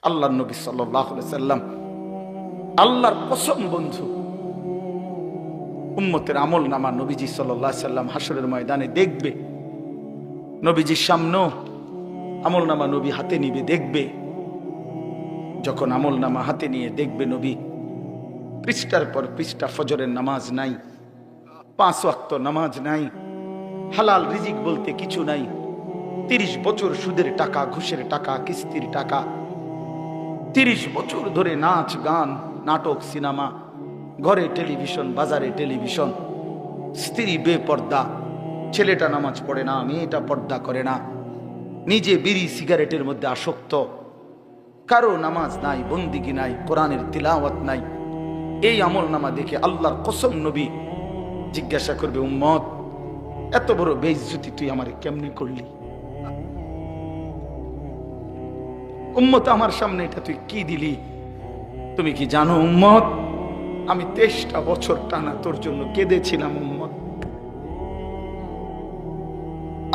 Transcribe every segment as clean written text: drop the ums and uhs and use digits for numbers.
আল্লাহর নবী সাল্লাল্লাহু আলাইহি সাল্লাম আল্লাহর কসম বন্ধু, উম্মতের আমল নামা নবীজি সাল্লাল্লাহু আলাইহি সাল্লাম হাসরের ময়দানে দেখবে। নবীজির সামনেও আমল নামা নবী হাতে নিবে, দেখবে। যখন আমল নামা হাতে নিয়ে দেখবে নবী, পৃষ্ঠার পর পৃষ্ঠা ফজরের নামাজ নাই, 5 ওয়াক্ত নামাজ নাই, হালাল রিজিক বলতে কিছু নাই, 30 বছর সুদের টাকা, ঘুষের টাকা, কিস্তির টাকা, 30 বছর ধরে নাচ গান, নাটক, সিনেমা, ঘরে টেলিভিশন, বাজারে টেলিভিশন, স্ত্রী বেপর্দা, ছেলেটা নামাজ পড়ে না, মেয়েটা পর্দা করে না, নিজে বিড়ি সিগারেটের মধ্যে আসক্ত, কারো নামাজ নাই, বন্দিগি নাই, কোরআনের তিলাওয়াত নাই। এই আমল নামা দেখে আল্লাহর কসম নবী জিজ্ঞাসা করবে, উম্মত এত বড় বেইজ্জতি তুই আমারে কেমনি করলি? উম্মত আমার সামনে এটা তুই কি দিলি? তুমি কি জানো উম্মত, আমি 23টা বছর টানা তোর জন্য কেঁদেছিলাম উম্মত।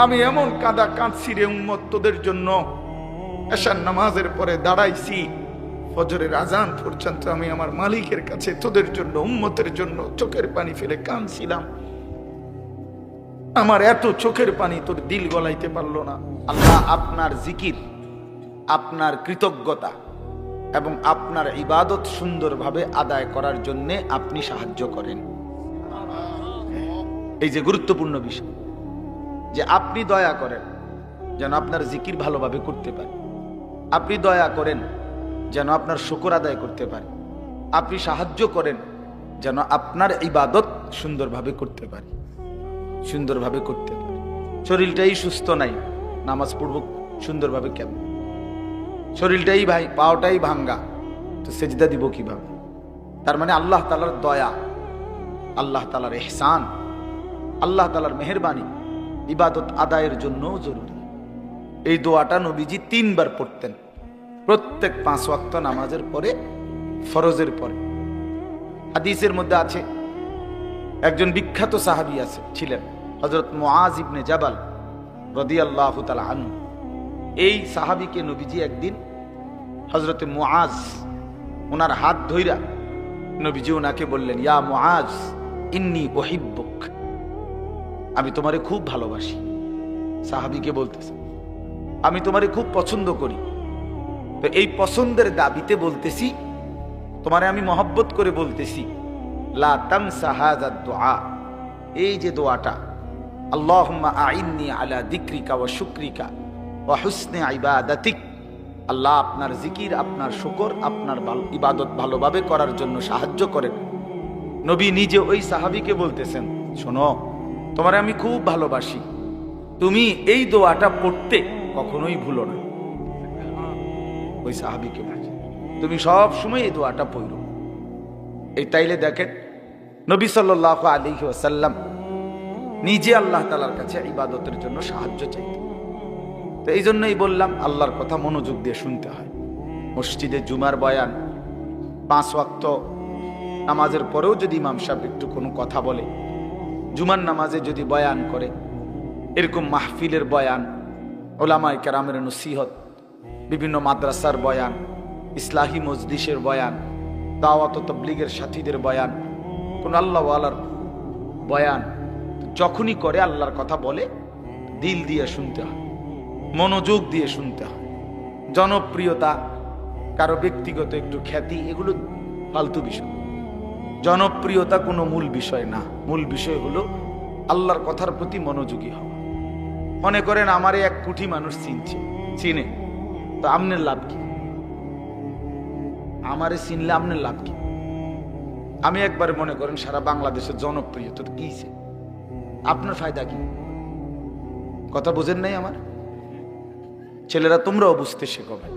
আমি এমন কাঁদা কাঁদছি রে উম্মত তোদের জন্য, এশার নামাজের পরে দাঁড়াইছি, ফজরের আজান পর্যন্ত আমি আমার মালিকের কাছে তোদের জন্য, উম্মতের জন্য চোখের পানি ফেলে কাঁদছিলাম। আমার এত চোখের পানি তোর দিল গলাইতে পারলো না। আল্লাহ আপনার জিকির, আপনার কৃতজ্ঞতা এবং আপনার ইবাদত সুন্দরভাবে আদায় করার জন্য আপনি সাহায্য করেন। এই যে গুরুত্বপূর্ণ বিষয়, যে আপনি দয়া করেন যেন আপনার জিকির ভালোভাবে করতে পারে, আপনি দয়া করেন যেন আপনার শুকর আদায় করতে পারে, আপনি সাহায্য করেন যেন আপনার ইবাদত সুন্দরভাবে করতে পারে, সুন্দরভাবে করতে পারে। শরীরটাই সুস্থ নাই, নামাজ পড়ব সুন্দরভাবে কেমন? শরীরটাই ভাই, পাওটাই ভাঙ্গা, তো সেজদা দিব কিভাবে? তার মানে আল্লাহ তাআলার দয়া, আল্লাহ তাআলার ইহসান, আল্লাহ তাআলার মেহেরবানি ইবাদত আদায়ের জন্য জরুরি। এই দোয়াটা নবীজি 3 বার পড়তেন, প্রত্যেক 5 ওয়াক্ত নামাজের পরে, ফরজের পরে। হাদিসের মধ্যে আছে, একজন বিখ্যাত সাহাবী ছিলেন হযরত মুআজ ইবনে জাবাল রাদিয়াল্লাহু তাআলা আনহু। এই সাহাবীকে নবীজি একদিন, হযরতে মুআজ ওনার হাত ধইরা নবীজি ওনাকে বললেন, ইয়া মুআজ ইন্নী উহিব্বুক, আমি তোমারে খুব ভালোবাসি। সাহাবীকে বলতেছে, আমি তোমারে খুব পছন্দ করি, তো এই পছন্দের দাবিতে বলতেছি, তোমারে আমি মহব্বত করে বলতেছি, লা তানসা হাযা দুআ, এই যে দোয়াটা, আল্লাহুম্মা আইন্নী আলা যিকরিকা ওয়া শুকরিকা ওয়া হুসনি ইবাদাতিক, আল্লাহ আপনার জিকির, আপনার শুকর, আপনার ইবাদত ভালোভাবে করার জন্য সাহায্য করেন। নবী নিজে ওই সাহাবীকে বলতেছেন, শোনো, তোমারে আমি খুব ভালোবাসি, তুমি এই দোয়াটা পড়তে কখনোই ভুলো না। ওই সাহাবীকে বলছে, তুমি সব সময় এই দোয়াটা পড়ো। এই তাইলে দেখেন, নবী সাল্লাল্লাহু আলাইহি ওয়াসাল্লাম নিজে আল্লাহ তাআলার কাছে ইবাদতের জন্য সাহায্য চাইতেন। তো এই জন্যই বললাম, আল্লাহর কথা মনোযোগ দিয়ে শুনতে হয়। মসজিদে জুমার বয়ান, 5 ওয়াক্ত নামাজের পরেও যদি ইমাম সাহেব একটু কোনো কথা বলে, জুমার নামাজে যদি বয়ান করে, এরকম মাহফিলের বয়ান, ওলামায়ে কেরামের নসিহত, বিভিন্ন মাদ্রাসার বয়ান, ইসলাহি মজলিসের বয়ান, দাওয়াত ও তাবলীগের সাথীদের বয়ান, কোন আল্লাহওয়ালার বয়ান যখনই করে, আল্লাহর কথা বলে, দিল দিয়ে শুনতে হয়, মনোযোগ দিয়ে শুনতে হয়। জনপ্রিয়তা, কারো ব্যক্তিগত একটু খ্যাতি, এগুলো ফালতু বিষয়। জনপ্রিয়তা কোনো মূল বিষয় না, মূল বিষয় হলো আল্লাহর কথার প্রতি মনোযোগী হওয়া। মনে করেন আমারে 1 কোটি মানুষ চিনে, তো আপনার লাভ কি? আমারে চিনলে আপনার লাভ কি? আমি একবারে মনে করেন সারা বাংলাদেশের জনপ্রিয়, তো কি আপনার ফায়দা কি? কথা বোঝেন নাই আমার ছেলেরা? তোমরাও বুঝতে শেখো ভাই,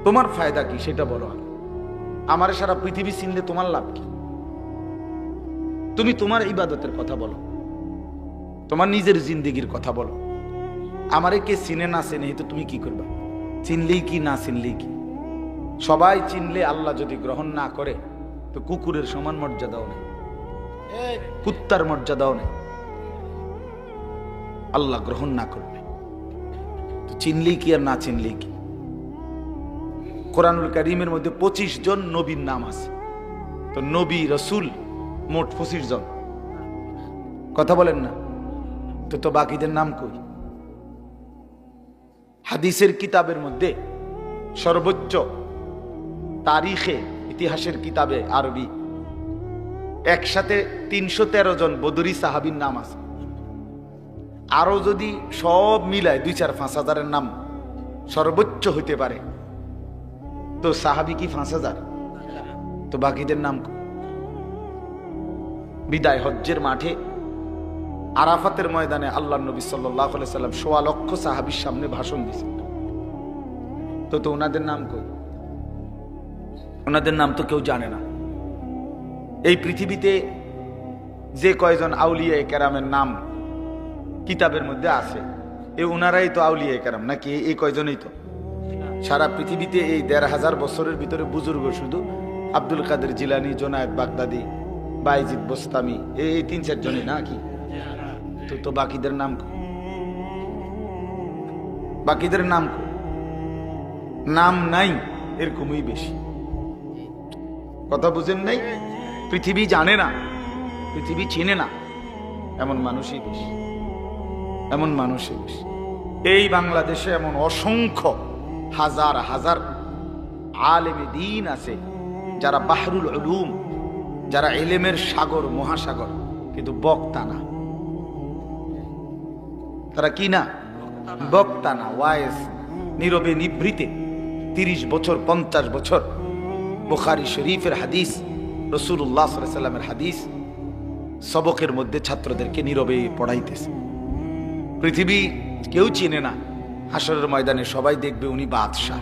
তোমার ফায়দা কি সেটা বলো। আমারে সারা পৃথিবী চিনলে তোমার লাভ কি? তুমি তোমার ইবাদতের কথা বলো, তোমার নিজের জিন্দেগির কথা বলো। আমারে কে চিনে না চিনে তো তুমি কি করবা? চিনলেই কি, না চিনলেই কি? সবাই চিনলে আল্লাহ যদি গ্রহণ না করে, তো কুকুরের সমান মর্যাদাও নেই, কুত্তার মর্যাদাও নেই। আল্লাহ গ্রহণ না করবে তো চিনলেই কি আর না চিনলেই কি? কোরআনুল কারীমের মধ্যে 25 জন নবীর নাম আছে। তো নবী রসুল মোট 25 জন, কথা বলেন না? তো বাকিদের নাম কই? হাদিসের কিতাবের মধ্যে সর্বোচ্চ তারিখে, ইতিহাসের কিতাবে আরবি একসাথে 313 জন বদরি সাহাবীর নাম আছে। আরো যদি সব মিলায় 2-4-5 হাজারের নাম সর্বোচ্চ হইতে পারে, তো সাহাবী কি 5,000? তো বাকিদের নাম কই? বিদায় হজ্জের মাঠে আরাফাতের ময়দানে আল্লাহ নবী সাল্লাল্লাহু আলাইহি সাল্লাম 1.25 লক্ষ সাহাবীর সামনে ভাষণ দিয়েছেন। তো ওনাদের নাম কই? ওনাদের নাম তো কেউ জানে না। এই পৃথিবীতে যে কয়জন আউলিয়া কেরামের নাম কিতাবের মধ্যে আছে, ওনারাই তো আউলিয়া কেরাম নাকি? এই কয়জনই তো। সারা পৃথিবীতে এই 1,500 বছরের ভিতরে বুজুর্গ শুধু আব্দুল কাদের জিলানী, জোনায়েদ বাগদাদি, বাইজিদ বোস্তামি, এই 3-4 জনই নাকি? তো বাকিদের নাম কই? বাকিদের নাম কই? নাম নাই এরকমই বেশি। কথা বুঝেন নাই? পৃথিবী জানে না, পৃথিবী চিনে না, এমন মানুষই বেশি, এমন মানুষই বেশি। এই বাংলাদেশে এমন অসংখ্য হাজার হাজার আলেমে দ্বীন আছে যারা বাহরুল উলুম, যারা ইলমের সাগর, মহাসাগর, কিন্তু বক্তা না। তারা কি না? বক্তা না, ওয়াইজ, নীরবে নিভৃতে 30 বছর 50 বছর বুখারী শরীফের হাদিস, রাসূলুল্লাহ সাল্লাল্লাহু আলাইহি ওয়াসাল্লামের হাদিস সবকের মধ্যে ছাত্রদেরকে নীরবে পড়াইতেছে। পৃথিবী কেউ চিনে না, হাসরের ময়দানে সবাই দেখবে উনি বাদশাহ,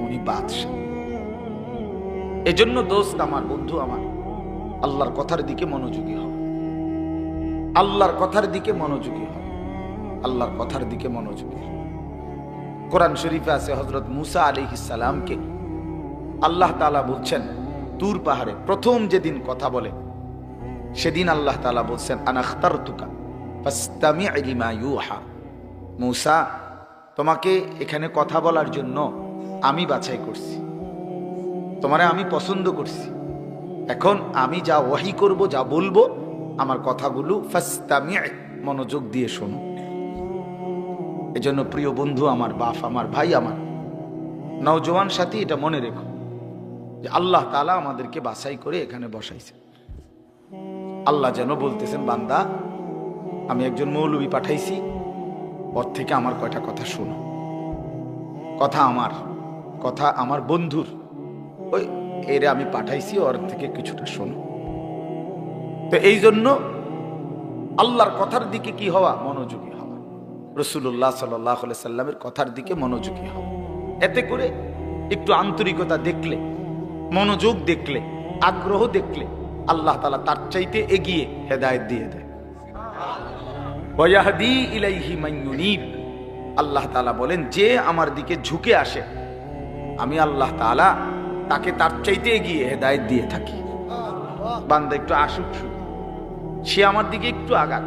উনি বাদশাহ। এজন্য দোস্ত আমার, বন্ধু আমার, আল্লাহর কথার দিকে মনোযোগী হও, আল্লাহর কথার দিকে মনোযোগী হও, আল্লাহর কথার দিকে মনোযোগী হও। কোরআন শরীফে আছে হযরত মুসা আলাইহিস সালামকে আল্লাহ তাআলা বলছেন তুর পাহাড়ে প্রথম যেদিন কথা বলে, সেদিন আল্লাহ তাআলা বলছেন আনা আখতারতুকা ফাসতামি' লিমা ইউহা। মুসা, তোমাকে এখানে কথা বলার জন্য আমি বাছাই করছি, তোমারে আমি পছন্দ করছি। এখন আমি যা ওয়াহি করব, যা বলবো, আমার কথাগুলো ফাসতামি', মনোযোগ দিয়ে শোনো। এজন্য প্রিয় বন্ধু আমার, বাপ আমার, ভাই আমার, নওজোয়ান সাথী, এটা মনে রেখো যে আল্লাহ তাআলা আমাদেরকে বাছাই করে এখানে বসাইছে। আল্লাহ যেন বলতেছেন, বান্দা, আমি একজন মৌলবী পাঠাইছি, ওর থেকে আমার কয়টা কথা শোনো। কথা আমার, কথা আমার বন্ধুর, ওই এরে আমি পাঠাইছি, ওর থেকে কিছুটা শোনো। তো এই জন্য আল্লাহর কথার দিকে কি হওয়া? মনোযোগী হওয়া। রাসূলুল্লাহ সাল্লাল্লাহু আলাইহি সাল্লামের কথার দিকে মনোযোগী হওয়া। এতে করে একটু আন্তরিকতা দেখলে, মনোযোগ দেখলে, আগ্রহ দেখলে আল্লাহ তাআলা তার চাইতে এগিয়ে হেদায়েত দিয়ে দেয়। ওয়াহদি ইলাইহি মান ইউনিব, আল্লাহ তাআলা বলেন যে আমার দিকে ঝুঁকে আসে, আমি আল্লাহ তাআলা তাকে তার চাইতে এগিয়ে হেদায়েত দিয়ে থাকি। বান্দা একটু আসুক, সে আমার দিকে একটু আগাক,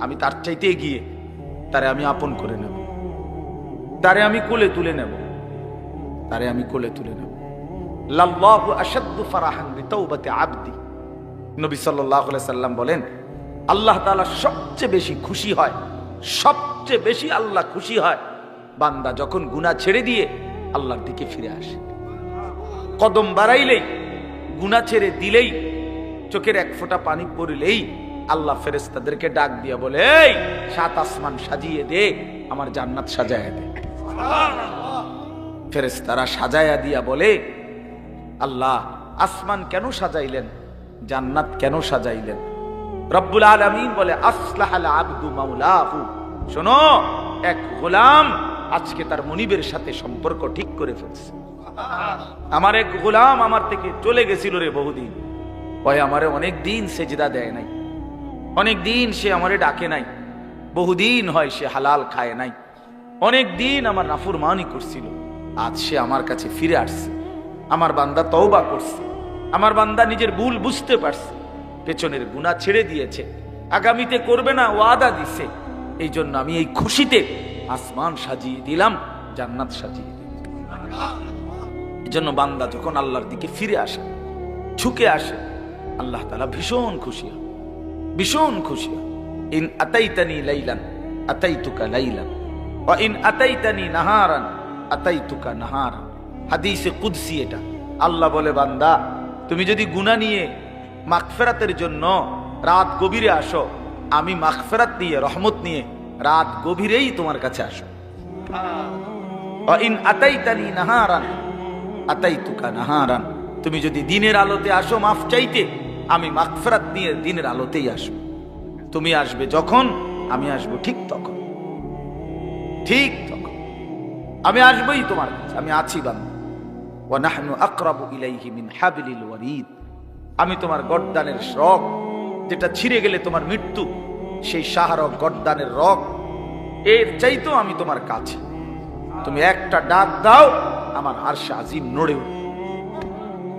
আমি তার চাইতে এগিয়ে তারে আমি আপন করে নেব, তারে আমি কোলে তুলে নেব, তারে আমি কোলে তুলে নেব। লাল্লাহু আশাদ্দু ফারাহান বিতাওবাতি আবদি, নবী সাল্লাল্লাহু আলাইহি সাল্লাম বলেন আল্লাহ তাআলা সবচেয়ে বেশি খুশি হয়, সবচেয়ে বেশি আল্লাহ খুশি হয় বান্দা যখন গুনাহ ছেড়ে দিয়ে আল্লাহর দিকে ফিরে আসে। কদম বাড়াইলেই, গুনাহ ছেড়ে দিলেই, চোখের এক ফোঁটা পানি পড়লেই আল্লাহ ফেরেশতাদেরকে ডাক দিয়া বলে, এই 7 আসমান সাজিয়ে দে, আমার জান্নাত সাজায়া দে। ফেরেশতারা সাজায়া দিয়া বলে, আল্লাহ আসমান কেন সাজাইলেন, জান্নাত কেন সাজাইলেন? রব্বুল আলামিন বলে, আসলাহাল আবদু মাওলাহু, শোনো, এক গোলাম আজকে তার মনিবের সাথে সম্পর্ক ঠিক করে ফেলছে। আমার এক গোলাম আমার থেকে চলে গেছিল রে বহুদিন, ওই আমারে অনেক দিন সেজদা দেয় নাই, অনেক দিন সে আমারে ডাকে নাই, বহুদিন হয় সে হালাল খায় নাই, অনেক দিন আমার নাফরমানি করছিল, আজ সে আমার কাছে ফিরে আসছে। আমার বান্দা তওবা করছে, আমার বান্দা নিজের ভুল বুঝতে পারছে, পেছনের গুনাহ ছেড়ে দিয়েছে, আগামীতে করবে না ওয়াদা দিছে। এই জন্য আমি এই খুশিতে আসমান সাজিয়ে দিলাম, জান্নাত সাজিয়ে দিলাম। এজন্য বান্দা যখন আল্লাহর দিকে ফিরে আসে, ঝুঁকে আসে, আল্লাহ তাআলা ভীষণ খুশি হয়, ভীষণ খুশি হয়। ইন আতাইতানি লাইলান আতাইতুকা লাইলান ওয়া ইন আতাইতানি নাহারান আতাইতুকা নাহারান। হাদিসে কুদসি এটা। আল্লাহ বলে, বান্দা তুমি যদি গুনাহ নিয়ে মাগফিরাতের জন্য রাত গভীরে আসো, আমি মাগফিরাত নিয়ে, রহমত নিয়ে রাত গভীরেই তোমার কাছে আসো। ওয়া ইন আতাইতানি নাহারান আতাইতুকা নাহারান। তুমি যদি দিনের আলোতে আসো মাফ চাইতে, আমি মাগফিরাত নিয়ে দিনের আলোতেই আসবো। তুমি আসবে যখন, আমি আসবো ঠিক তখন, ঠিক তখন আমি আসবই তোমার কাছে। আমি আছি বান্দা। ওয়া নাহনু আকরাবু ইলাইহি মিন হাবলিল ওয়ারিদ। আমি তোমার গর্দানের রগ, যেটা ছিঁড়ে গেলে তোমার মৃত্যু, সেই শাহরগ গর্দানের রগ, এর চাইতেও আমি তোমার কাছে। তুমি একটা ডাক দাও, আমার আরশ আজিম নড়ে উঠবে।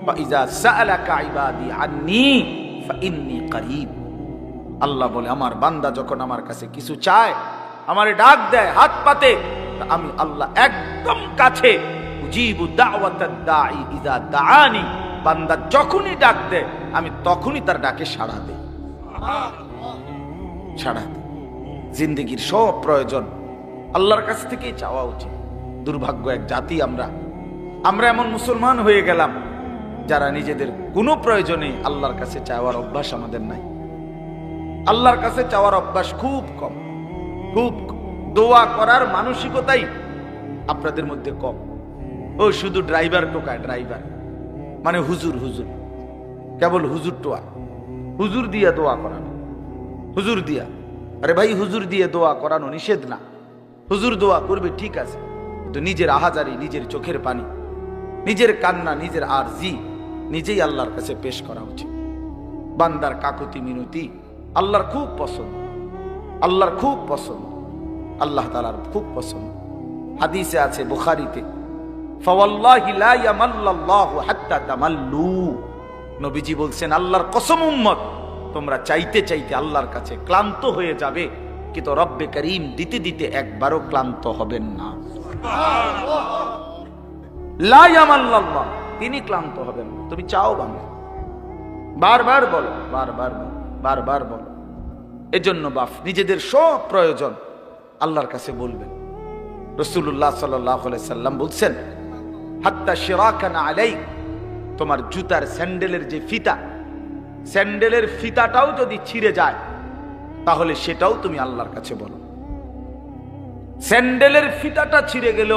ফাইজা সাআলাকা ইবাদি আন্নী ফাইন্নী করিব। আল্লাহ বলে, আমার বান্দা যখন আমার কাছে কিছু চায়, আমারে ডাক দেয়, হাত পাতে, আমি আল্লাহ একদম কাছে। উজিবু দাওয়াতাদ দাঈ ইযা দাআনি। বান্দা যখনই ডাক দেয়, আমি তখনই তার ডাকে সাড়া দেই, সাড়া দেই। জিন্দেগির সব প্রয়োজন আল্লাহর কাছ থেকেই চাওয়া উচিত। দুর্ভাগ্য এক জাতি আমরা এমন মুসলমান হয়ে গেলাম যারা নিজেদের কোনো প্রয়োজনে আল্লাহর কাছে চাওয়ার অভ্যাস আমাদের নাই। আল্লাহর কাছে চাওয়ার অভ্যাস খুব কম, খুব কম। দোয়া করার মানসিকতাই আপনাদের মধ্যে কম। ও শুধু ড্রাইভার টোকায়, ড্রাইভার মানে হুজুর, হুজুর, কেবল হুজুর টোয়া, হুজুর দিয়া দোয়া করানো, হুজুর দিয়া। আরে ভাই, হুজুর দিয়ে দোয়া করানো নিষেধ না। হুজুর দোয়া করবে ঠিক আছে, তো নিজের আহাজারি, নিজের চোখের পানি, নিজের কান্না, নিজের আরজি নিজেই আল্লাহর কাছে পেশ করা উচিত। বান্দার কাকুতি মিনতি আল্লাহর খুব পছন্দ, আল্লাহর খুব পছন্দ, আল্লাহ তাআলার খুব পছন্দ। হাদিসে আছে বুখারীতে, ফাওয়াল্লাহি লা ইয়ামাল্লাল্লাহু হাত্তা তামাল্লু। নবীজি বলছেন, আল্লাহর কসম উম্মত, তোমরা চাইতে চাইতে আল্লাহর কাছে ক্লান্ত হয়ে যাবে, কিন্তু রব্বে করিম দিতে দিতে একবারও ক্লান্ত হবেন না। লা ইয়ামাল্লাল্লাহ, তিনি ক্লান্ত হবেন না। তুমি চাও বাংলা, বারবার বলো, বারবার বলো, বারবার বলো। এজন্য বাপ নিজেদের সব প্রয়োজন আল্লাহর কাছে বলবেন। রাসূলুল্লাহ সাল্লাল্লাহু আলাইহি সাল্লাম বলছেন, হাত্তা শিরাকান আলাইক, তোমার জুতার স্যান্ডেলের যে ফিতা, স্যান্ডেলের ফিতাটাও যদি ছিঁড়ে যায়, তাহলে সেটাও তুমি আল্লাহর কাছে বলো। স্যান্ডেলের ফিতাটা ছিঁড়ে গেল,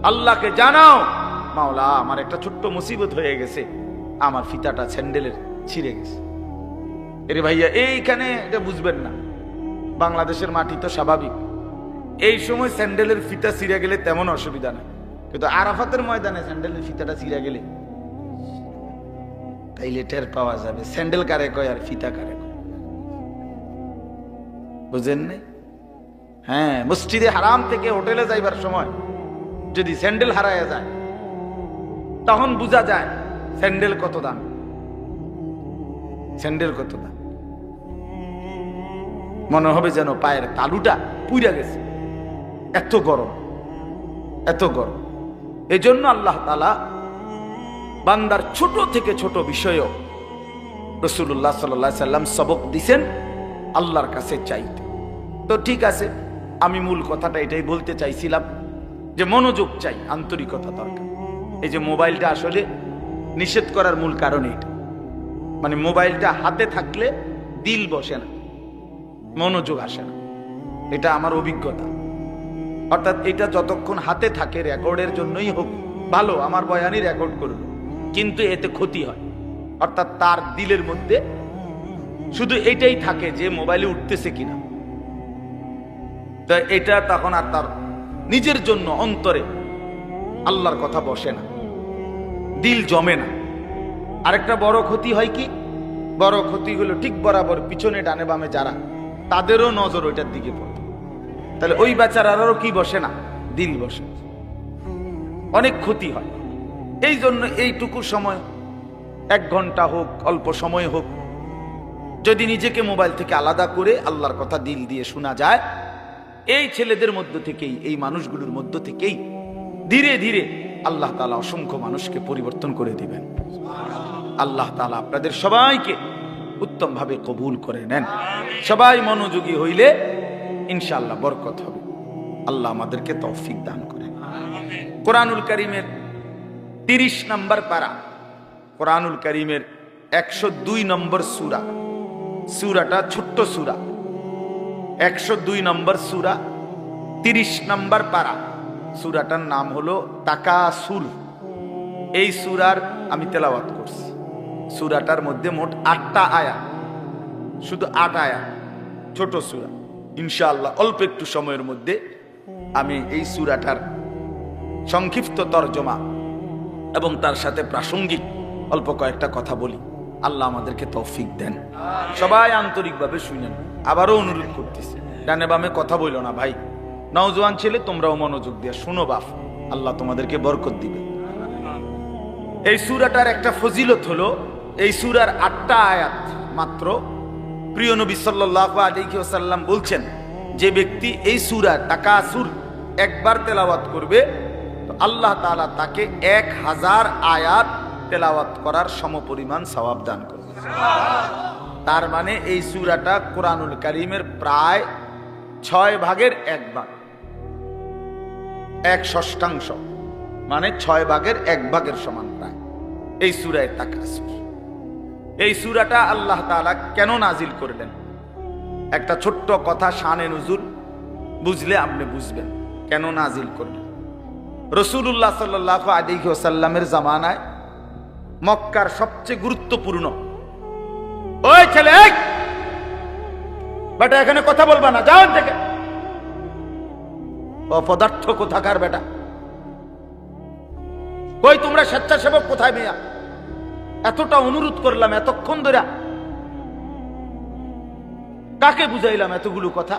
আল্লাহকে জানাও, মাওলা আমার একটা ছোট্ট মুসিবত হয়ে গেছে, আমার ফিতাটা স্যান্ডেলের ছিঁড়ে গেছে। এরে ভাইয়া, এইখানে এটা বুঝবেন না, বাংলাদেশের মাটি তো স্বাভাবিক, এই সময় স্যান্ডেলের ফিতা ছিঁড়ে গেলে তেমন অসুবিধা না, কিন্তু আরাফাতের ময়দানে স্যান্ডেলের ফিতাটা ছিঁড়ে গেলে তাইলে টের পাওয়া যাবে স্যান্ডেল কারে কয় আর ফিতা কারে কয়। বুঝেন নাই? হ্যাঁ, মসজিদে হারাম থেকে হোটেলে যাইবার সময় যদি স্যান্ডেল হারায় যায়, তখন বোঝা যায় স্যান্ডেল কত দাম, স্যান্ডেল কত দাম। মনে হবে যেন পায়ের তালুটা পুইরা গেছে, এত গরম, এত গরম। এজন্য আল্লাহ তাআলা বান্দার ছোট থেকে ছোট বিষয়ও রাসূলুল্লাহ সাল্লাল্লাহু আলাইহি সাল্লাম সবক দিবেন আল্লাহর কাছে চাইতে। তো ঠিক আছে, আমি মূল কথাটা এটাই বলতে চাইছিলাম যে মনোযোগ চাই, আন্তরিকতা দরকার। এই যে মোবাইলটা আসলে নিষেধ করার মূল কারণ এটা, মানে মোবাইলটা হাতে থাকলে দিল বসে না, মনোযোগ আসে না, এটা আমার অভিজ্ঞতা। অর্থাৎ এটা যতক্ষণ হাতে থাকে, রেকর্ডের জন্যই হোক ভালো, আমার বয়ানই রেকর্ড করল, কিন্তু এতে ক্ষতি হয়। অর্থাৎ তার দিলের মধ্যে শুধু এটাই থাকে যে মোবাইলে উঠতেছে কিনা, তো এটা তখন আর তার নিজের জন্য অন্তরে আল্লাহর কথা বসে না, দিল জমে না। আরেকটা বড় ক্ষতি হয় কি, বড় ক্ষতি হলো ঠিক বরাবর পিছনে ডানে বামে যারা, তাদেরও নজর ওইটার দিকে পড়ে, তাহলে ওই বেচারারও কি বসে না, দিল বসে, অনেক ক্ষতি হয়। এই জন্য এইটুকু সময়, 1 ঘন্টা হোক, অল্প সময় হোক, যদি নিজেকে মোবাইল থেকে আলাদা করে আল্লাহর কথা দিল দিয়ে শোনা যায়, এই ছেলেদের মধ্য থেকেই, এই মানুষগুলোর মধ্য থেকেই ধীরে ধীরে আল্লাহ তাআলা অসংখ্য মানুষকে পরিবর্তন করে দিবেন। আল্লাহ তাআলা আপনাদের সবাইকে উত্তম ভাবে কবুল করে নেন। সবাই মনোযোগী হইলে ইনশাআল্লাহ বরকত হবে। আল্লাহ আমাদেরকে তৌফিক দান করেন। কোরআনুল কারীমের 30 নম্বর পারা, কোরআনুল কারীমের 102 নম্বর সূরা, সূরাটা ছোট্ট সূরা, 102 নম্বর সূরা, 30 নম্বর পারা। সূরাটার নাম হলো তাকাসুর। এই সূরার আমি তেলাওয়াত করছি। সূরাটার মধ্যে মোট 8টা আয়াত, শুধু 8 আয়াত, ছোট সূরা। ইনশাআল্লাহ অল্প একটু সময়ের মধ্যে আমি এই সূরাটার সংক্ষিপ্ত তরজমা এবং তার সাথে প্রাসঙ্গিক অল্প কয়েকটা কথা বলি। আল্লাহ আমাদেরকে তৌফিক দেন। সবাই আন্তরিকভাবে শুনেন। আবারও অনুরোধ করতেছি, ডানে বামে কথা বইল না ভাই। নওজোয়ান ছেলে তোমরাও মনোযোগ দিয়ে শুনো বাপ, আল্লাহ তোমাদেরকে বরকত দিবে। এই সূরাটার একটা ফজিলত হলো, এই সূরার 8টা আয়াত মাত্র। প্রিয় নবী সাল্লাল্লাহু আলাইহি ওয়াসাল্লাম বলছেন, যে ব্যক্তি এই সূরা তাকাসুর একবার তেলাওয়াত করবে তো আল্লাহ তাআলা তাকে 1000 আয়াত তেলাওয়াত করার সমপরিমাণ সওয়াব দান করবে। তার মানে এই সূরাটা কোরআনুল কারীমের প্রায় 6 ভাগের 1 ভাগ, 1/6, মানে 6 ভাগের 1 ভাগের সমান প্রায় এই সূরায়ে তাকাসুর। এই সূরাটা আল্লাহ তাআলা কেন নাজিল করলেন, একটা ছোট্ট কথা, শানে নুজুল বুঝলে আপনি বুঝবেন কেন নাজিল করলেন। রাসূলুল্লাহ সাল্লাল্লাহু আলাইহি ওয়াসাল্লামের জামানায় মক্কার সবচেয়ে গুরুত্বপূর্ণ, ওই ছেলে বেটা এখানে কথা বলবা না, যাও থেকে, অপদার্থ কোথাকার বেটা, কই তোমরা স্বেচ্ছাসেবক কোথায় মেয়া? এতটা অনুরোধ করলাম এতক্ষণ ধরে, কাকে বুঝাইলাম এতগুলো কথা?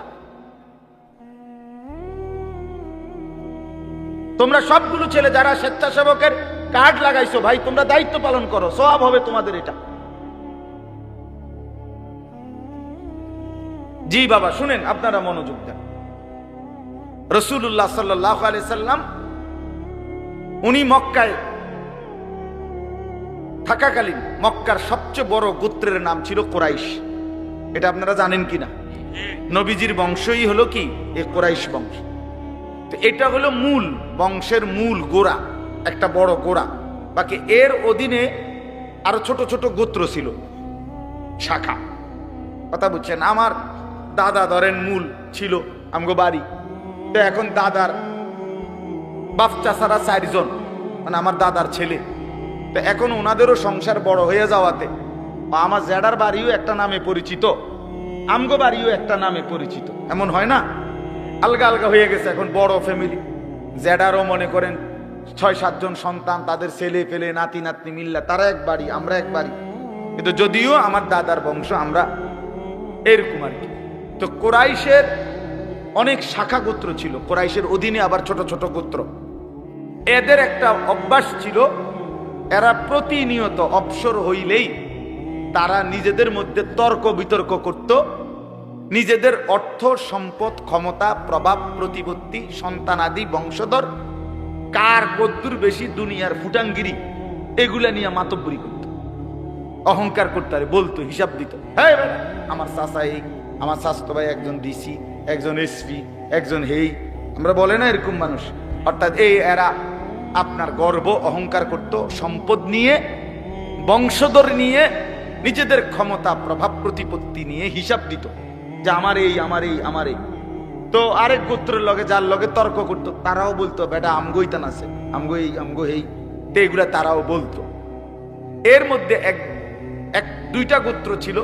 তোমরা সবগুলো ছেলে যারা স্বেচ্ছাসেবকের কার্ড লাগাইছো, ভাই তোমরা দায়িত্ব পালন করো, সওয়াব হবে তোমাদের এটা। জি বাবা শুনেন, আপনারা মনোযোগ দেন। রাসূলুল্লাহ সাল্লাল্লাহু আলাইহি সাল্লাম উনি মক্কায় থাকাকালীন মক্কার সবচেয়ে বড় গোত্রের নাম ছিল কুরাইশ। এটা আপনারা জানেন কিনা? নবীজির বংশই হলো কি এই কুরাইশ বংশ। তো এটা হলো মূল বংশের মূল গোড়া, একটা বড় গোড়া। বাকি এর অধীনে আরো ছোট ছোট গোত্র ছিল, শাখা। কথা বুঝছেন? আমার দাদা ধরেন মূল ছিল আমগো বাড়ি, তো এখন দাদার বাপ চাচারা 4 জন, মানে আমার দাদার ছেলে। তো এখন ওনাদেরও সংসার বড় হয়ে যাওয়াতে আমার জেডার বাড়িও একটা নামে পরিচিত, আমগো বাড়িও একটা নামে পরিচিত, এমন হয় না? আলগা আলগা হয়ে গেছে এখন, বড় ফ্যামিলি। জেডারও মনে করেন 6-7 জন সন্তান, তাদের ছেলে পেলে নাতি নাতনি মিল্লা, তারা এক বাড়ি, আমরা এক বাড়ি। কিন্তু যদিও আমার দাদার বংশ আমরা এরকম আর কি। তো কুরাইশের অনেক শাখা গোত্র ছিল, কুরাইশের অধীনে আবার ছোট ছোট গোত্র। এদের একটা অভ্যাস ছিল, এরা প্রতিনিয়ত অবসর হইলেই তারা নিজেদের মধ্যে তর্ক বিতর্ক করত, নিজেদের অর্থ সম্পদ ক্ষমতা প্রভাব প্রতিপত্তি সন্তানাদি বংশধর কার কদ্দুর বেশি দুনিয়ার ফুটাঙ্গিরি এগুলা নিয়ে মাতব্বরি করত, অহংকার করতে পারে, বলতো, হিসাব দিত। হ্যাঁ আমার চাচা এই, আমার স্বাস্থ্য ভাই একজন ডিসি, একজন এসপি, একজন হেই, আমরা বলে না এরকম মানুষ। অর্থাৎ এই এরা আপনার গর্ব অহংকার করত, সম্পদ নিয়ে বংশধর নিয়ে নিজেদের ক্ষমতা প্রভাব প্রতিপত্তি নিয়ে হিসাব দিত যে আমার এই আমার এই আমার এই। তো আরেক গোত্রের লগে যার লগে তর্ক করতো তারাও বলতো বেটা আমগোই তান আছে, আমগো এই আমগো এই, তো এগুলা তারাও বলতো। এর মধ্যে এক 2টা গোত্র ছিল,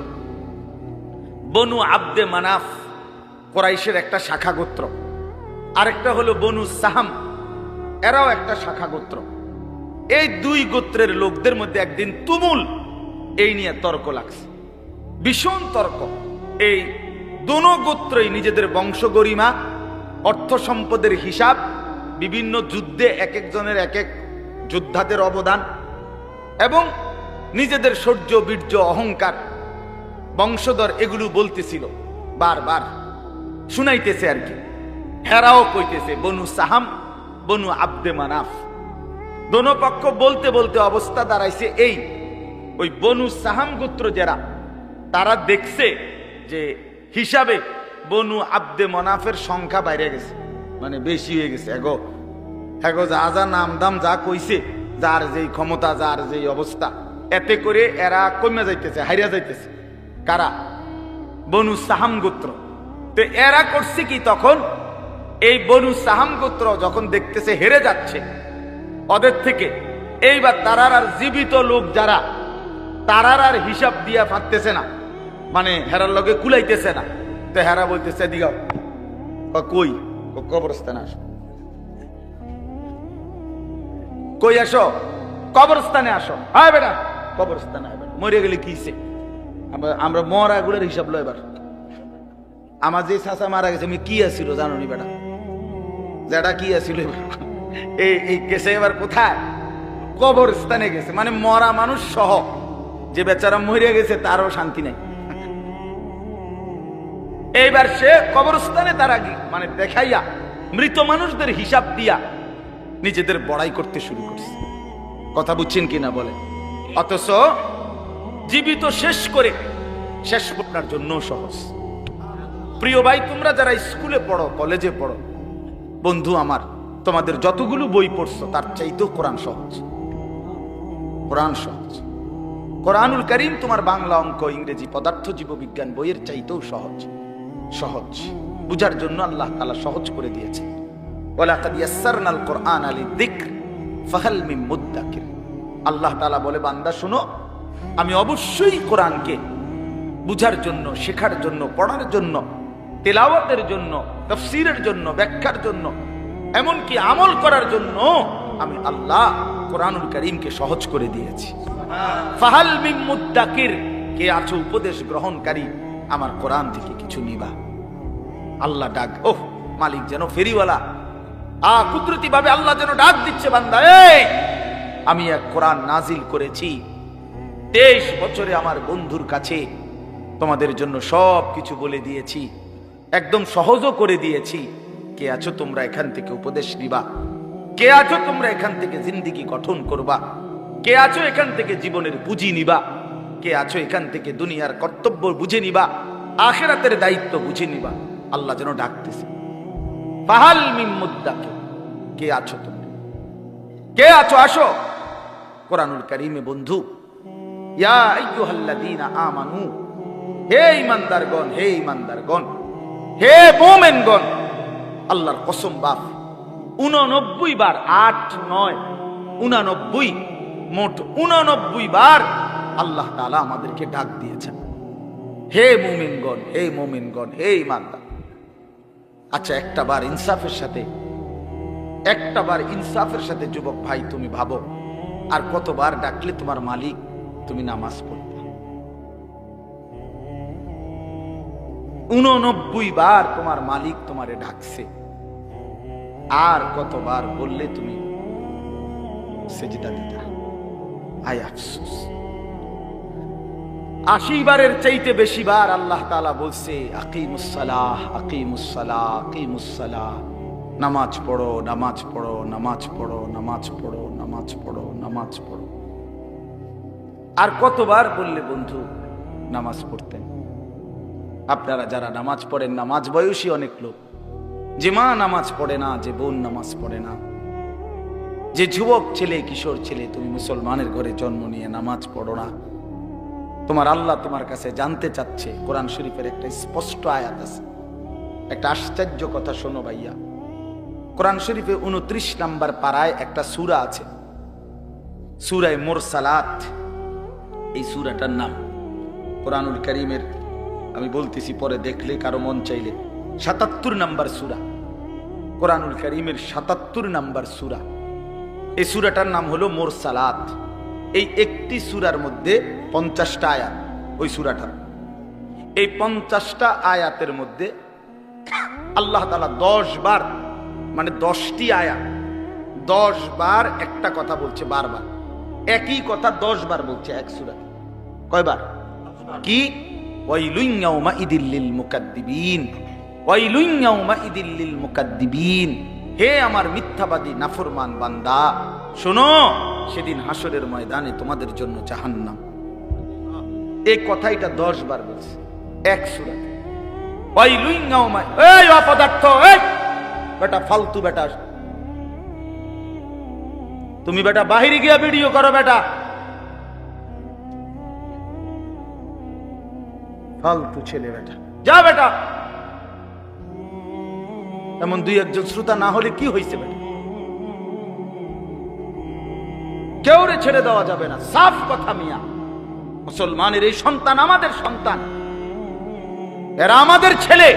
বনু আব্দে মানাফ কুরাইশের একটা শাখা গোত্র, আরেকটা হলো বনু সাহাম, এরাও একটা শাখা গোত্র। এই 2 গোত্রের লোকদের মধ্যে একদিন তুমুল এই নিয়ে তর্ক লাগছে, ভীষণ তর্ক। এই দোনো গোত্রই নিজেদের বংশ গরিমা, অর্থ সম্পদের হিসাব, বিভিন্ন যুদ্ধে এক একজনের এক এক যোদ্ধাদের অবদান এবং নিজেদের শৌর্য বীর্য অহংকার বংশধর এগুলো বলতেছিল, বারবার শুনাইতেছে আর কি। হেরাও কইতেছে, বনু সাহাম বনু আব্দে মানাফ। দোনো পক্ষ বলতে বলতে অবস্থা দাঁড়াইছে এই, ওই বনু সাহাম গোত্র যারা, তারা দেখছে যে হিসাবে বনু আব্দে মনাফের সংখ্যা বাইরে গেছে, মানে বেশি হয়ে গেছে। এগো যা যা নাম দাম যা কইছে, যার যেই ক্ষমতা, যার যেই অবস্থা, এতে করে এরা কমে যাইতেছে, হাইরা যাইতেছে। কারা? বনু সাহাম গোত্র। তো এরা করছে কি, তখন এই বনু সাহাম গোত্র যখন দেখতেছে হেরে যাচ্ছে ওদের থেকে, এইবার তারার আর জীবিত লোক যারা, তারার আর হিসাব দিয়া পারতেছে না, মানে হেরার লগে কুলাইতেছে না। তো হেরা বলতেছে দিগাও, কই? কবরস্থানে আসো। কই আসো? কবরস্থানে আসো। হ্যাঁ বেটা, কবরস্থানে আসবে। মরে গেলে কিছে, আমরা মরা গুলোর হিসাব লো। এবার আমার যে চাচা মারা গেছে, আমি কি আসছিল জানো নি বেটা? যেটা কি আসছিল এই গেছে এবার কোথায়? কবরস্থানে গেছে, মানে মরা মানুষ সহ। যে বেচারা মরে গেছে তারও শান্তি নাই। এইবার সে কবরস্থানে তারা মানে দেখাইয়া মৃত মানুষদের হিসাব দিয়া নিজেদের বড়াই করতে শুরু করছে। কথা বুঝছেন কিনা বলে? অথচ জীবিত শেষ করে শেষ আপনার জন্য সহজ। প্রিয় ভাই, তোমরা যারা স্কুলে পড়ো, কলেজে পড়ো, বন্ধু আমার, তোমাদের যতগুলো বই পড়ছো তার চাইতেও কোরআন সহজ। কোরআন সহজ। কোরআনুল কারীম তোমার বাংলা, অঙ্ক, ইংরেজি, পদার্থ, জীববিজ্ঞান বইয়ের চাইতেও সহজ। সহজ বুঝার জন্য আল্লাহ তাআলা সহজ করে দিয়েছে। ওয়ালাকাদ ইয়াসসারনাল কুরআনা লিযিকর ফাহাল মিন মুদ্দাকির। আল্লাহ তাআলা বলে, বান্দা শোনো, আমি অবশ্যই কোরআনকে বুঝার জন্য, শেখার জন্য, পড়ার জন্য, তেলাওয়াতের জন্য, তাফসীরের জন্য, ব্যাখ্যার জন্য, এমনকি আমল করার জন্য আমি আল্লাহ কোরআনুল কারীমকে সহজ করে দিয়েছি। ফাহাল মিন মুদ্দাকির, কে আছো উপদেশ গ্রহণকারী, আমার কোরআন থেকে কিছু নিবা। আল্লাহ ডাক, ওহ মালিক যেন ফেরিওয়ালা, কুদরতি ভাবে আল্লাহ যেন ডাক দিচ্ছে, বান্দা আমি এক কোরআন নাজিল করেছি, 23 বছরে আমার বন্ধুর কাছে তোমাদের জন্য সব কিছু বলে দিয়েছি, একদম সহজও করে দিয়েছি। কে আছো তোমরা এখান থেকে উপদেশ নিবা? কে আছো তোমরা এখান থেকে জিন্দেগি গঠন করবা? কে আছো এখান থেকে জীবনের পুঁজি নিবা? কে আছো এখান থেকে দুনিয়ার কর্তব্য বুঝে নিবা, আখিরাতের দায়িত্ব বুঝে নিবা? আল্লাহ যেন ডাকতেছে, ফাহাল মিন মুদ্দাকির, কে আছো তোমরা? কে আছো? আসো। কোরআনুল কারীমে বন্ধু, ইয়া আইয়ুহাল্লাযীনা আমানু, হে ঈমানদারগণ, হে ঈমানদারগণ, হে মুমিনগণ, আল্লাহর কসম বাপ 89 বার, 8, 9, 89, মোট 89 বার আল্লাহ তাআলা আমাদেরকে ডাক দিয়েছেন, হে মুমিনগণ, হে মুমিনগণ, হে ঈমানদার। আচ্ছা, একটা বার ইনসাফের সাথে যুবক ভাই তুমি ভাবো, আর কতবার ডাকলে তোমার মালিক তুমি নামাজ পড়বে? 89 বার তোমার মালিক তোমারে ডাকছে, আর কতবার বললে তুমি সেজদা দিতে? আয় আফসোস। 80 বারের চাইতে বেশি বার আল্লাহ তাআলা বলছে, আকিমুস সালাহ, আকিমুস সালাহ, আকিমুস সালাহ, নামাজ পড়ো, নামাজ পড়ো, নামাজ পড়ো, নামাজ পড়ো, নামাজ পড়ো, নামাজ পড়ো। আর কতবার বললে বন্ধু নামাজ পড়তেন? আপনারা যারা নামাজ পড়েন, নামাজ বয়সী অনেক লোক, যে মা নামাজ পড়ে না, যে বোন নামাজ পড়ে না, যে যুবক ছেলে, কিশোর ছেলে, তুমি মুসলমানের ঘরে জন্ম নিয়ে নামাজ পড়ো না, তোমার আল্লাহ তোমার কাছে জানতে চাচ্ছে। কোরআন শরীফের একটা স্পষ্ট আয়াত আছে, একটা আশ্চর্য কথা শোনো ভাইয়া। কোরআন শরীফে 29 নম্বর পারায় একটা সূরা আছে, সূরা মুরসালাত। এই সূরাটার নাম কোরআনুল কারীমের, আমি বলতেছি পরে দেখলে কারো মন চাইলে, 77 নম্বর সূরা, কোরআনুল কারীমের 77 নম্বর সূরা। এই সূরাটার নাম হলো মুরসালাত। এই একটি সূরার মধ্যে 50টা আয়াত। ওই সূরাটার এই 50টা আয়াতের মধ্যে আল্লাহ তাআলা 10 বার, মানে 10টি আয়াত 10 বার একটা কথা বলছে, বারবার একই কথা 10 বার বলছে এক সূরা। কয়বার? কি? ওয়াইলুন ইয়াউমা ইদিল লিল মুকাদ্দিবিন, ওয়াইলুন ইয়াউমা ইদিল লিল মুকাদ্দিবিন। হে আমার মিথ্যাবাদী নাফরমান বান্দা, শোনো, সেদিন হাসরের ময়দানে তোমাদের জন্য জাহান্নাম। এই কথাটা 10 বার বলছে এক সূরাতে। ওয়াইলুন ইয়াউমা, এই অপদার্থ, এই বেটা ফালতু বেটা, তুমি বেটা বাহিরে গিয়া ভিডিও করো বেটা, ফালতু ছেলে বেটা, যা বেটা। এমন 2-1 শ্রোতা না হলে কি হয়েছে বেটা? কেউ রে ছেড়ে দেওয়া যাবে না, সাফ কথা মিয়া। মুসলমানের এই সন্তান আমাদের সন্তান, এরা আমাদের ছেলে।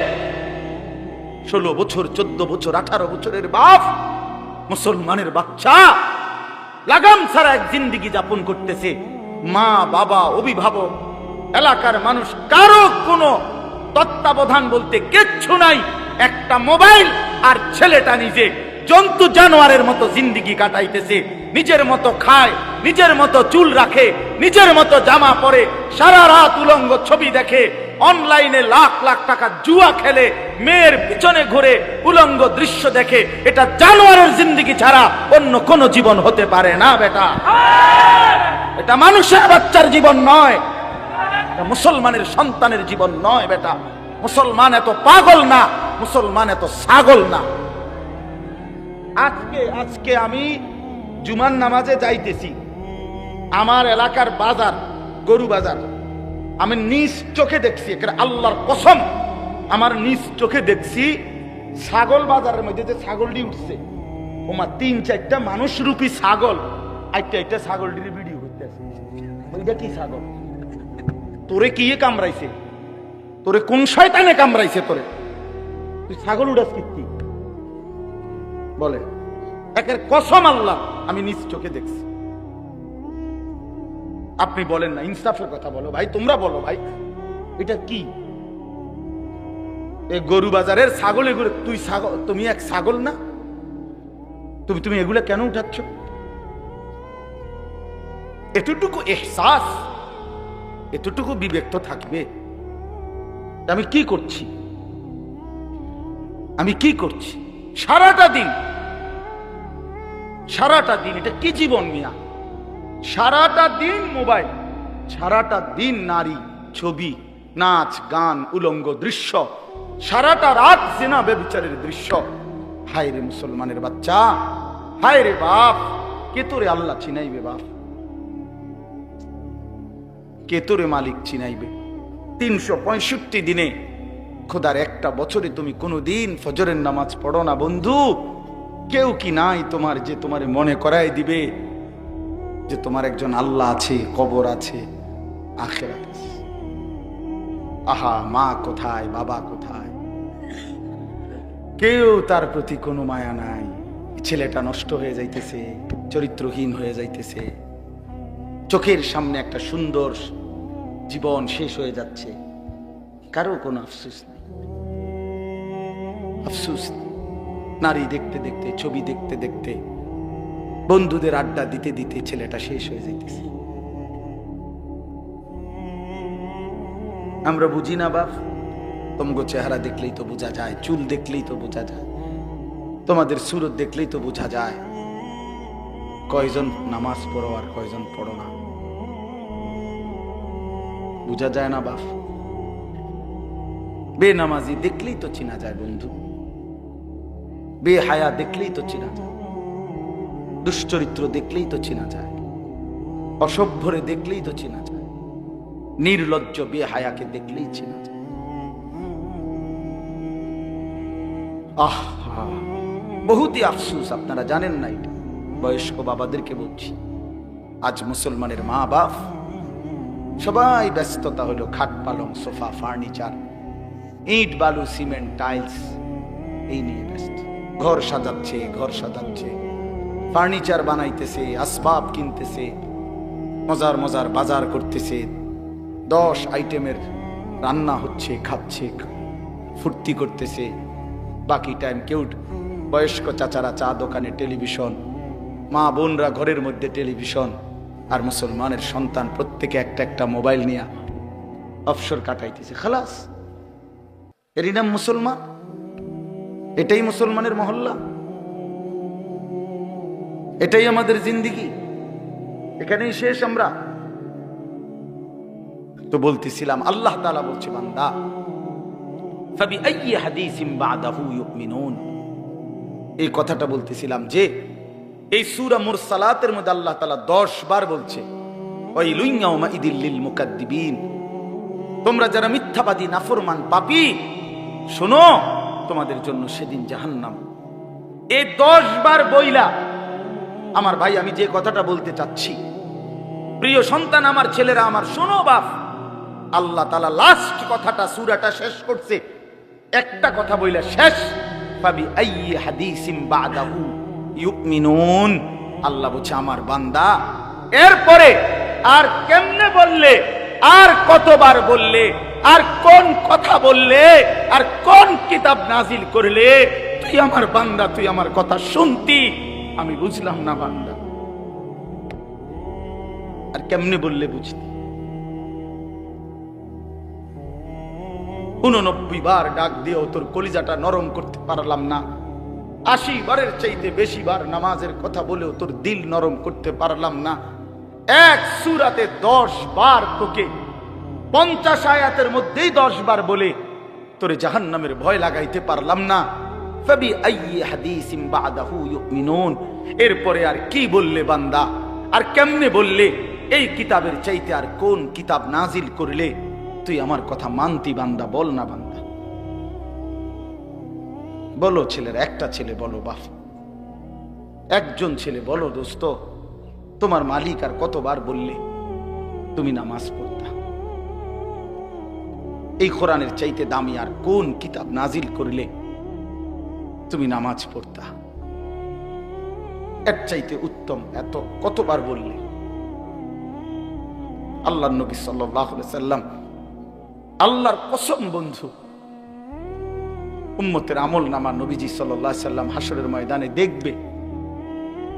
16 বছর, 14 বছর, 18 বছরের বাপ, মুসলমানের বাচ্চা লাগাম ছাড়া এক জিন্দেগি যাপন করতেছে। মা, বাবা, অভিভাবক, এলাকার মানুষ, কারো কোনো তত্ত্বাবধান বলতে কিচ্ছু নাই। একটা মোবাইল আর ছেলেটা নিজে জন্তু জানোয়ারের মতো জিন্দেগি কাটাইতেছে। নিজের মতো খায়, নিজের মতো চুল রাখে, নিজের মতো জামা পরে, সারা রাত উলঙ্গ ছবি দেখে, অনলাইনে লাখ লাখ টাকা জুয়া খেলে, মেয়ের পিছনে ঘুরে উলঙ্গ দৃশ্য দেখে। এটা জানোয়ারের জিন্দেগি ছাড়া অন্য কোন জীবন হতে পারে না বেটা। এটা মানুষের বাচ্চার জীবন নয়, এটা মুসলমানের সন্তানের জীবন নয় বেটা। মুসলমান এত পাগল না, মুসলমান এত ছাগল না। আজকে আমি জুমার নামাজে যাইতেছি, আমার এলাকার বাজার, গরু বাজার, আমি নিজ চোখে দেখছি, আল্লাহর কসম, আমার নিজ চোখে দেখছি ছাগল বাজারের মধ্যে যে ছাগলটি উঠছে, ওমা 3-4টা মানুষ রূপী ছাগল একটা ছাগলটির ভিডিও করতেছে। ওইটা কি ছাগল? তোরে কি কামড়াইছে? তোরে কোন শয়তানে কামড়াইছে? তোরে তুই ছাগল উড়াস কি বলে? একের কসম আল্লাহ, আমি নিজ চোখে দেখছি। আপনি বলেন না, ইনসাফের কথা বলো ভাই, তোমরা বলো ভাই, এটা কি? এই গরু বাজারের ছাগল, এগুলো তুই ছাগল, তুমি এক ছাগল না? তুমি এগুলো কেন উঠাচ্ছ? এতটুকু এহসাস, এতটুকু বিবেক তো থাকবে। আমি কি করছি? আমি কি করছি সারাটা দিন? এটা কি জীবন মিয়া? সারাটা দিন মোবাইল, সারাটা দিন নারী, ছবি, নাচ, গান, উলঙ্গ দৃশ্য, সারাটা রাত জিনা ব্যভিচারের দৃশ্য। হায় রে মুসলমানের বাচ্চা, হায় রে বাপ, কে তোরে আল্লাহ চিনাইবে? বাপ, কে তোরে মালিক চিনাইবে? 365 দিনে, খোদার একটা বছরে তুমি কোনোদিন ফজরের নামাজ পড়ো না বন্ধু। কেউ কি নাই তোমার যে তোমার মনে করাই দিবে যে তোমার একজন আল্লাহ আছে, কবর আছে, আখিরাত আছে? আহা, মা কোথায়, বাবা কোথায়? কেউ তার প্রতি কোনো মায়া নাই। ছেলেটা নষ্ট হয়ে যাইতেছে, চরিত্রহীন হয়ে যাইতেছে, চোখের সামনে একটা সুন্দর জীবন শেষ হয়ে যাচ্ছে, কারো কোনো আফসোস নেই। আফসোস নেই। নারী দেখতে দেখতে, ছবি দেখতে দেখতে, বন্ধুদের আড্ডা দিতে দিতে ছেলেটা শেষ হয়ে যাইতেছে। আমরা বুঝি না বাপ, তোমাগো চেহারা দেখলেই তো বোঝা যায়, চুল দেখলেই তো বোঝা যায়, তোমাদের সুরত দেখলেই তো বোঝা যায় কয়জন নামাজ পড়ো আর কয়জন পড়ো না। বোঝা যায় না বাপ? বেনামাজি দেখলেই তো চিনা যায় বন্ধু, বেহায়া দেখলেই তো চিনা যায়, দুশ্চরিত্র দেখলেই তো চিনা যায়, অসভ্যরে দেখলেই তো চিনা যায়, নির্লজ্জ বেহায়াকে দেখলেই চিনা যায়। আহা, বহুতই আফসোস, আপনারা জানেন না এটা। বয়স্ক বাবাদেরকে বলছি, আজ মুসলমানের মা বাপ সবাই ব্যস্ততা হলো খাট পালং, সোফা, ফার্নিচার, ইট বালু, সিমেন্ট, টাইলস, এই নিয়ে ব্যস্ত। ঘর সাজাচ্ছে, ফার্নিচার বানাইতেছে, আসবাব কিনতেছে, মজার মজার বাজার করতেছে, 10 আইটেমের রান্না হচ্ছে, খাচ্ছে, ফুর্তি করতেছে। বাকি টাইম কেউ, বয়স্ক চাচারা চা দোকানে টেলিভিশন, মা বোনরা ঘরের মধ্যে টেলিভিশন, আর মুসলমানের সন্তান প্রত্যেকে একটা একটা মোবাইল নিয়ে অবসর কাটাইতেছে। খালাস, এরই নাম মুসলমান? এটাই মুসলমানের মহল্লা? এটাই আমাদের জিন্দেগি, এখানেই শেষ আমরা? তো বলতেছিলাম আল্লাহ তাআলা বলছে, বান্দা ফাবিআইয়ি হাদিসিন বাদাহু ইউমিনুন। এই কথাটা বলতেছিলাম যে এই সূরা মুরসালাতের মধ্যে আল্লাহ তাআলা 10 বার বলছে ওয়াইলুন ইয়াউমাইদিল লিল মুকাদ্দিবিন, তোমরা যারা মিথ্যাবাদী নাফরমান পাপী, শোনো তোমাদের জন্য সেদিন জাহান্নাম। এই 10 বার বইলা আমার ভাই, আমি যে কথাটা বলতে চাচ্ছি, প্রিয় সন্তান, আমার ছেলেরা আমার, শোনো বাপ, আল্লাহ তাআলা লাস্ট কথাটা সূরাটা শেষ করছে একটা কথা বইলা শেষ, ফাবিআইয়ি হাদিসিন বাদাহু ইউমিনুন। আল্লাহ বলছে আমার বান্দা এরপরে আর কেমনে বললে, আর কতবার বললে, আর কোন কথা বললে, আর কোন কিতাব নাজিল করলে, তুই আমার বান্দা, তুই আমার কথা শুনতি, আমি বুঝলাম না বান্দা। আর কেমনে বললে বুঝতি? 89 বার ডাক দিয়েও তোর কলিজাটা নরম করতে পারলাম না। 80 বারের চাইতে বেশি বার নামাজের কথা বলেও তোর দিল নরম করতে পারলাম না। এক সূরাতে 10 বার তোকে 50 আয়াতের মধ্যেই 10 বার বলে তোরে জাহান্নামের ভয় লাগাইতে পারলাম না। ফাবিআইয়ি হাদিসিন বাদাহু ইউমিনুন। এরপরে আর কি বললে বান্দা, আর কেমনে বললে, এই কিতাবের চাইতে আর কোন কিতাব নাজিল করলে তুই আমার কথা মানতি বান্দা? বল না বান্দা, বলো ছেলের, একটা ছেলে বলো বাপ, একজন ছেলে বলো দোস্ত, তোমার মালিক আর কতবার বললে তুমি নামাজ পড়তা? এই কোরআনের চাইতে দামি আর কোন কিতাব নাজিল করলে তুমি নামাজ পড়তা? এর চাইতে উত্তম এত কতবার বললে? আল্লাহর নবী সাল্লাল্লাহু আলাইহি সাল্লাম, আল্লাহর কসম বন্ধু, উম্মতের আমল নামা নবীজি সাল্লাল্লাহু আলাইহি সাল্লাম হাসরের ময়দানে দেখবে,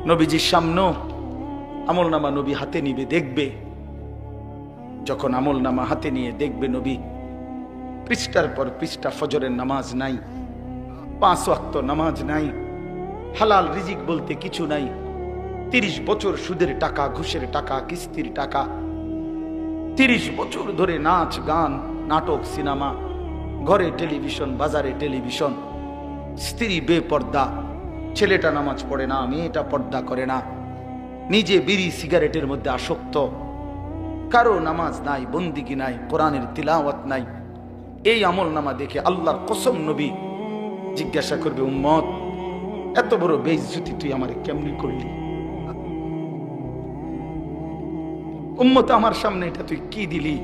নবীজির সামনে আমল নামা নবী হাতে নিবে, দেখবে। যখন আমল নামা হাতে নিয়ে দেখবে নবী, পৃষ্ঠার পর পৃষ্ঠা ফজরের নামাজ নাই, 5 ওয়াক্ত নামাজ নাই, হালাল রিজিক বলতে কিছু নাই, 30 বছর সুদের টাকা, ঘুষের টাকা, কিস্তির টাকা, 30 বছর ধরে নাচ গান, নাটক, সিনেমা, ঘরে টেলিভিশন, বাজারে টেলিভিশন, স্ত্রী বেপর্দা, ছেলেটা নামাজ পড়ে না, মেয়েটা পর্দা করে না, নিজে বিড়ি সিগারেটের মধ্যে আসক্ত, কারো নামাজ নাই, বন্দিগি নাই, কোরআনের তিলাওয়াত নাই। এই আমল নামা দেখে আল্লাহর কসম নবী জিজ্ঞাসা করবে, উম্মত এত বড় বেইজ্জতি তুই আমারে কেমনি করলি? উম্মত আমার সামনে এটা তুই কি দিলি?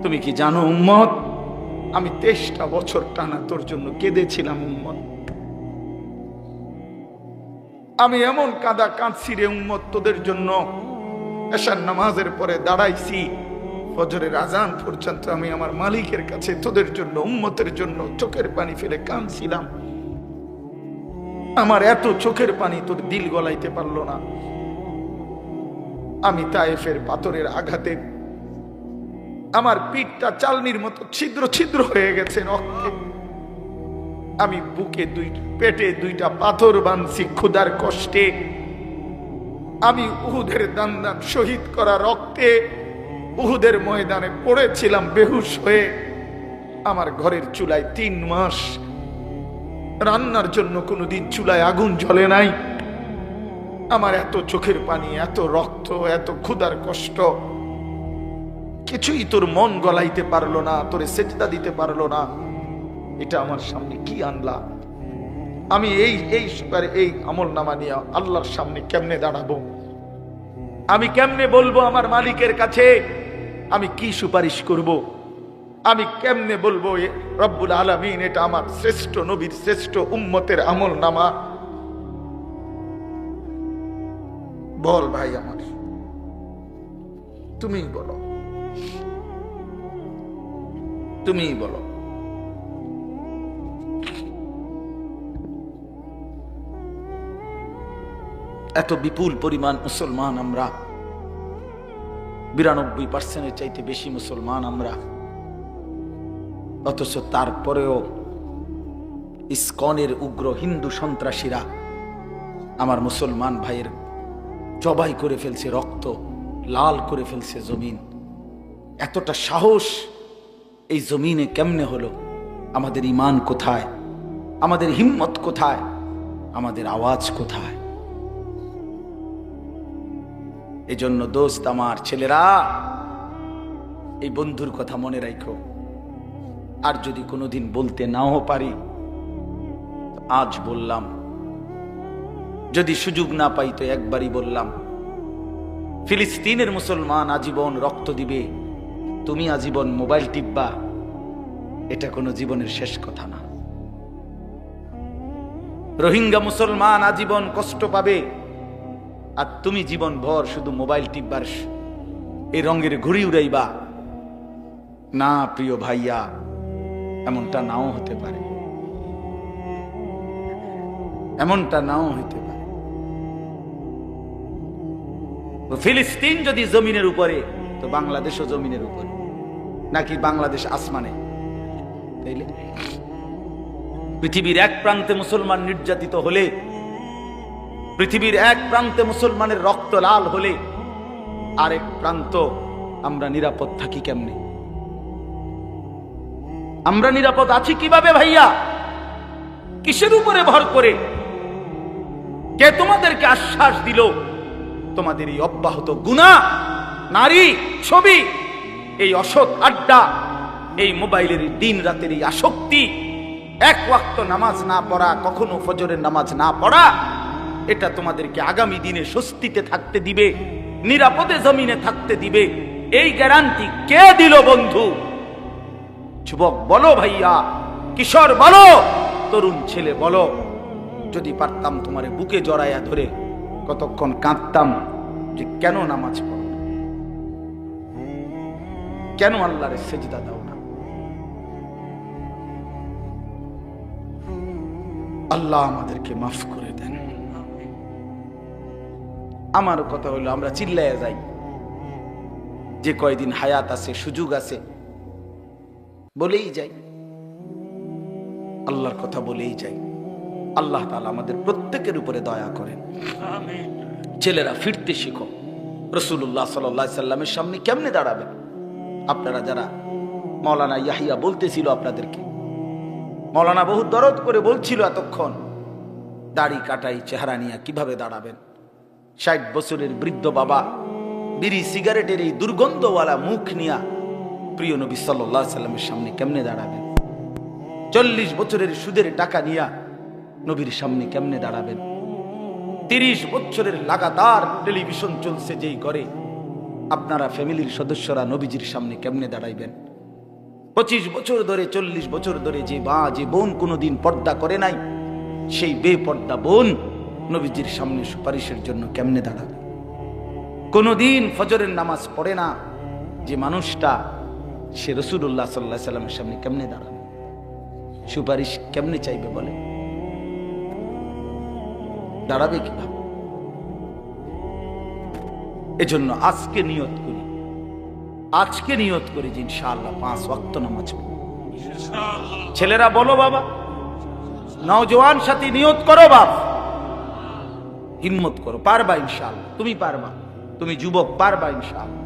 তুমি কি জানো উম্মত, আমি 23টা বছর টানা তোর জন্য কেঁদেছিলাম উম্মত। আমি এমন কাঁদা কাঁদছি রে উম্মত তোদের জন্য, এশার নামাজের পরে দাঁড়াইছি, ফজরের আজান পর্যন্ত আমি আমার মালিকের কাছে তোদের জন্য, উম্মতের জন্য চোখের পানি ফেলে কাঁদছিলাম। আমার এত চোখের পানি তোর দিল গলাইতে পারলো না। আমি তায়েফের পাথরের আঘাতে আমার পিঠটা চালনির মতো ছিদ্র ছিদ্র হয়ে গেছে রক্তে। আমি বুকে পেটে 2টা পাথর বাঁধছি ক্ষুধার কষ্টে। আমি উহুদের দান শহীদ করা রক্তে উহুদের ময়দানে পড়েছিলাম বেহুশ হয়ে। আমার ঘরের চুলায় 3 মাস রান্নার জন্য কোনোদিন চুলায় আগুন জ্বলে নাই। আমার এত চোখের পানি, এত রক্ত, এত ক্ষুধার কষ্ট, কিছুই তোর মন গলাইতে পারলো না, তোরে সেজদা দিতে পারলো না। এটা আমার সামনে কি আনলা? আমি এই আমল নামা নিয়ে আল্লাহর সামনে কেমনে দাঁড়াবো? আমি কেমনে বলবো আমার মালিকের কাছে আমি কি সুপারিশ করব? আমি কেমনে বলবো রব্বুল আলামিন এটা আমার শ্রেষ্ঠ নবীর শ্রেষ্ঠ উম্মতের আমল নামা? বল ভাই আমার, তুমিই বলো, তুমিই বলো। এত বিপুল পরিমাণ মুসলমান আমরা, 92% চাইতে বেশি মুসলমান আমরা, অথচ তারপরেও ইসকনের উগ্র হিন্দু সন্ত্রাসীরা আমার মুসলমান ভাইয়ের জবাই করে ফেলছে, রক্ত লাল করে ফেলছে জমিন। এতটা সাহস এই জমিনে কেমনে হলো? আমাদের ঈমান কোথায়? আমাদের হিম্মত কোথায়? আমাদের আওয়াজ কোথায়? এজন্য দোস্ত আমার, ছেলেরা, এই বন্ধুর কথা মনে রাখো। আর যদি কোনোদিন বলতে নাও পারি, আজ বললাম। যদি সুযোগ না পাই তো একবারই বললাম। ফিলিস্তিনের মুসলমান আজীবন রক্ত দিবে, তুমি আজীবন মোবাইল টিপবা, এটা কোনো জীবনের শেষ কথা না। রোহিঙ্গা মুসলমান আজীবন কষ্ট পাবে, আর তুমি জীবন ভর শুধু মোবাইল টিপবার এই রঙের ঘুড়ি উড়াইবা না। প্রিয় ভাইয়া, এমনটা নাও হতে পারে, এমনটা নাও হইতে পারে। ফিলিস্তিন যদি জমিনের উপরে, তো বাংলাদেশও জমিনের উপরে, নাকি বাংলাদেশ আসমানে? তাইলে পৃথিবীর এক প্রান্তে মুসলমান নির্যাতিত হলে, পৃথিবীর এক প্রান্তে মুসলমানের রক্ত লাল হলে, আরেক প্রান্ত আমরা নিরাপদ থাকি কেমনে? আমরা নিরাপদ আছি কিভাবে ভাইয়া? কিসের উপরে ভর করে? কে তোমাদেরকে আশ্বাস দিল তোমাদের এই অব্যাহত গুনাহ, নারী, ছবি, এই অসৎ আড্ডা, এই মোবাইলের দিন রাতের এই আসক্তি, এক ওয়াক্ত নামাজ না পড়া, কখনো ফজরের নামাজ না পড়া, এটা তোমাদেরকে আগামী দিনে স্বস্তিতে থাকতে দিবে, নিরাপদে জমিনে থাকতে দিবে? এই গ্যারান্টি কে দিল বন্ধু? যুবক বলো, ভাইয়া, কিশোর বলো, তরুণ ছেলে বলো। যদি পারতাম তোমারে বুকে জড়াইয়া ধরে কতক্ষণ কাঁদতাম যে কেন নামাজ পড়ো না, কেন আল্লাহরে সেজদা দাও না। আল্লাহ আমাদেরকে মাফ করে দেন। আমার কথা হলো, আমরা চিল্লাইয়া যাই, যে কয়দিন হায়াত আছে, সুযোগ আছে, বলেই যাই, আল্লাহর কথা বলেই যাই। আল্লাহ তাআলা আমাদের প্রত্যেকের উপরে দয়া করেন। ছেলেরা, ফিরতে শিখো। রাসূলুল্লাহ সাল্লাল্লাহু আলাইহি সাল্লামের সামনে কেমনে দাঁড়াবেন? আপনারা যারা, মাওলানা ইয়াহিয়া বলতেছিল আপনাদেরকে, মাওলানা বহু দরদ করে বলছিল এতক্ষণ, দাড়ি কাটাই চেহারা নিয়ে কিভাবে দাঁড়াবেন? 60 বছরের বৃদ্ধ বাবা বিড়ি সিগারেটের এই দুর্গন্ধওয়ালা মুখ নিয়া প্রিয় নবী সাল্লাল্লাহু আলাইহি সাল্লামের সামনে কেমনে দাঁড়াবেন? 40 বছরের সুদের টাকা নিয়া নবীর সামনে কেমনে দাঁড়াবেন? 30 বছরের লাগাতার টেলিভিশন চলছে যেই ঘরে, আপনারা ফ্যামিলির সদস্যরা নবীজির সামনে কেমনে দাঁড়াইবেন? 25 বছর ধরে, 40 বছর ধরে যে মা, যে বোন কোনোদিন পর্দা করে নাই, সেই বেপর্দা বোন নবীজির সামনে সুপারিশের জন্য কেমনে দাঁড়াবে? কোনোদিন ফজরের নামাজ পড়ে না যে মানুষটা, সে রাসূলুল্লাহ সাল্লাল্লাহু আলাইহি সাল্লামের সামনে কেমনে দাঁড়াবে? সুপারিশ কেমনে চাইবে বলে? দাঁড়াবে কিভাবে? এজন্য আজকে নিয়ত করি, আজকে নিয়ত করি যে ইনশাআল্লাহ 5 ওয়াক্ত নামাজ পড়ব। ছেলেরা বলো বাবা, নওজোয়ান সাথী নিয়ত করো, বাপ হিম্মত করো, পারবা ইনশাআল্লাহ। তুমি পারবা, তুমি যুবক, পারবা ইনশাআল্লাহ।